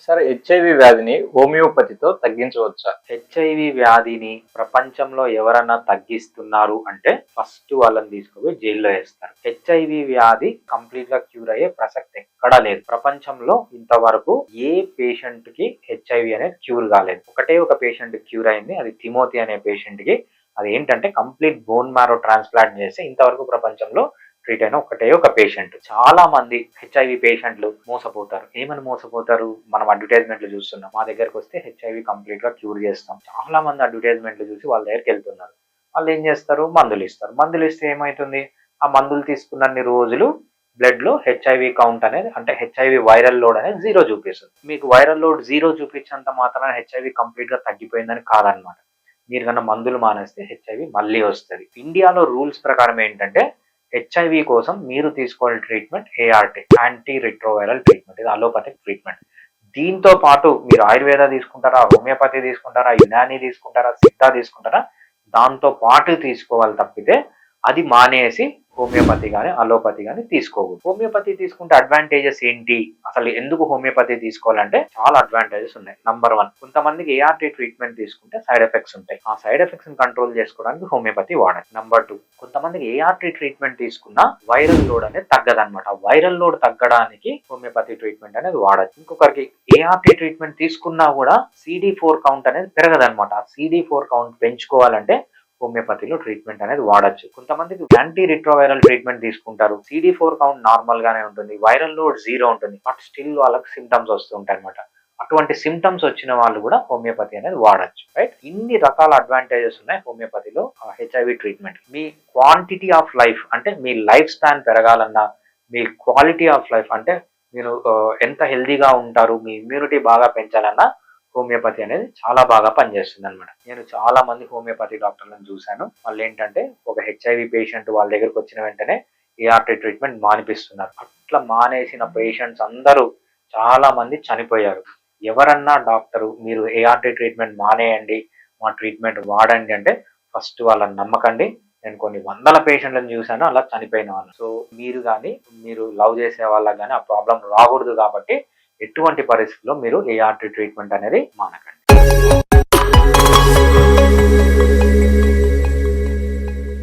Sir HIV వ్యాధిని హోమియోపతితో తగ్గించవచ్చా? HIV వ్యాధిని ప్రపంచంలో ఎవరన్నా తగ్గిస్తున్నారు అంటే ఫస్ట్ వాళ్ళని తీసుకుపోయి జైల్లో వేస్తారు. హెచ్ఐవి వ్యాధి కంప్లీట్ గా క్యూర్ అయ్యే ప్రసక్తి ఎక్కడా లేదు. ప్రపంచంలో ఇంతవరకు ఏ పేషెంట్ కి హెచ్ఐవి అనేది క్యూర్ కాలేదు. ఒకటే ఒక పేషెంట్ క్యూర్ అయింది, అది తిమోతి అనే పేషెంట్ కి. అది ఏంటంటే కంప్లీట్ బోన్ మ్యారో ట్రాన్స్ప్లాంట్ చేసి ఇంతవరకు ప్రపంచంలో ట్రీట్ అయిన ఒకటే ఒక పేషెంట్. చాలా మంది హెచ్ఐవి పేషెంట్లు మోసపోతారు. ఏమని మోసపోతారు? మనం అడ్వర్టైజ్మెంట్లు చూస్తున్నాం, మా దగ్గరకు వస్తే హెచ్ఐవి కంప్లీట్ గా క్యూర్ చేస్తాం. చాలా మంది అడ్వర్టైజ్మెంట్లు చూసి వాళ్ళ దగ్గరికి వెళ్తున్నారు. వాళ్ళు ఏం చేస్తారు? మందులు ఇస్తారు. మందులు ఇస్తే ఏమవుతుంది? ఆ మందులు తీసుకున్నన్ని రోజులు బ్లడ్ లో హెచ్ఐవి కౌంట్ అనేది, అంటే హెచ్ఐవి వైరల్ లోడ్ అనేది 0 చూపిస్తుంది. మీకు వైరల్ లోడ్ 0 చూపించినంత మాత్రాన హెచ్ఐవి కంప్లీట్ గా తగ్గిపోయిందని కాదనమాట. మీరు కన్నా మందులు మానేస్తే హెచ్ఐవి మళ్ళీ వస్తుంది. ఇండియాలో రూల్స్ ప్రకారం ఏంటంటే హెచ్ఐవి కోసం మీరు తీసుకోవాల treatment ART, anti retroviral treatment. ఇది అలోపతిక్ ట్రీట్మెంట్. దీంతో పాటు మీరు ఆయుర్వేద తీసుకుంటారా, హోమియోపతి తీసుకుంటారా, యునాని తీసుకుంటారా, సిద్ధా తీసుకుంటారా, దాంతో పాటు తీసుకోవాలి తప్పితే అది మానేసి హోమియోపతి కానీ అలోపతి కానీ తీసుకోకూడదు. హోమియోపతి తీసుకుంటే అడ్వాంటేజెస్ ఏంటి? అసలు ఎందుకు హోమియోపతి తీసుకోవాలంటే చాలా అడ్వాంటేజెస్ ఉన్నాయి. నంబర్ 1, కొంతమందికి ఏఆర్టీ ట్రీట్మెంట్ తీసుకుంటే సైడ్ ఎఫెక్ట్స్ ఉంటాయి. ఆ సైడ్ ఎఫెక్ట్స్ ని కంట్రోల్ చేసుకోవడానికి హోమియోపతి వాడాలి. నంబర్ 2, కొంతమందికి ఏఆర్టీ ట్రీట్మెంట్ తీసుకున్నా వైరల్ లోడ్ అనేది తగ్గదనమాట. వైరల్ లోడ్ తగ్గడానికి హోమియోపతి ట్రీట్మెంట్ అనేది వాడచ్చు. ఇంకొకరికి ఏఆర్టీ ట్రీట్మెంట్ తీసుకున్నా కూడా CD4 కౌంట్ అనేది పెరగదనమాట. ఆ CD4 కౌంట్ పెంచుకోవాలంటే హోమియోపతిలో ట్రీట్మెంట్ అనేది వాడచ్చు. కొంతమందికి యాంటీ రిట్రోవైరల్ ట్రీట్మెంట్ తీసుకుంటారు, CD4 కౌంట్ నార్మల్ గానే ఉంటుంది, వైరల్ లోడ్ 0 ఉంటుంది, బట్ స్టిల్ వాళ్ళకి సిమ్టమ్స్ వస్తూ ఉంటాయి అనమాట. అటువంటి సిమ్టమ్స్ వచ్చిన వాళ్ళు కూడా హోమియోపతి అనేది వాడచ్చు. రైట్, ఇన్ని రకాల అడ్వాంటేజెస్ ఉన్నాయి హోమియోపతిలో హెచ్ఐవి ట్రీట్మెంట్. మీ క్వాంటిటీ ఆఫ్ లైఫ్ అంటే మీ లైఫ్ స్పాన్ పెరగాలన్నా, మీ క్వాలిటీ ఆఫ్ లైఫ్ అంటే మీరు ఎంత హెల్దీగా ఉంటారు, మీ ఇమ్యూనిటీ బాగా పెంచాలన్నా హోమియోపతి అనేది చాలా బాగా పనిచేస్తుంది అనమాట. నేను చాలా మంది హోమియోపతి డాక్టర్లను చూశాను. వాళ్ళు ఏంటంటే ఒక హెచ్ఐవి పేషెంట్ వాళ్ళ దగ్గరకు వచ్చిన వెంటనే ఏఆర్టీ ట్రీట్మెంట్ మానిపిస్తున్నారు. అట్లా మానేసిన పేషెంట్స్ అందరూ చాలా మంది చనిపోయారు. ఎవరన్నా డాక్టరు మీరు ఏఆర్టీ ట్రీట్మెంట్ మానేయండి, మా ట్రీట్మెంట్ వాడండి అంటే ఫస్ట్ వాళ్ళని నమ్మకండి. నేను కొన్ని వందల పేషెంట్లను చూశాను అలా చనిపోయిన వాళ్ళు. సో మీరు కానీ, మీరు లవ్ చేసే వాళ్ళకి కానీ ఆ ప్రాబ్లం రాకూడదు కాబట్టి ఎటువంటి పరిస్థితుల్లో మీరు ఏఆర్టీ ట్రీట్మెంట్ అనేది మానకండి.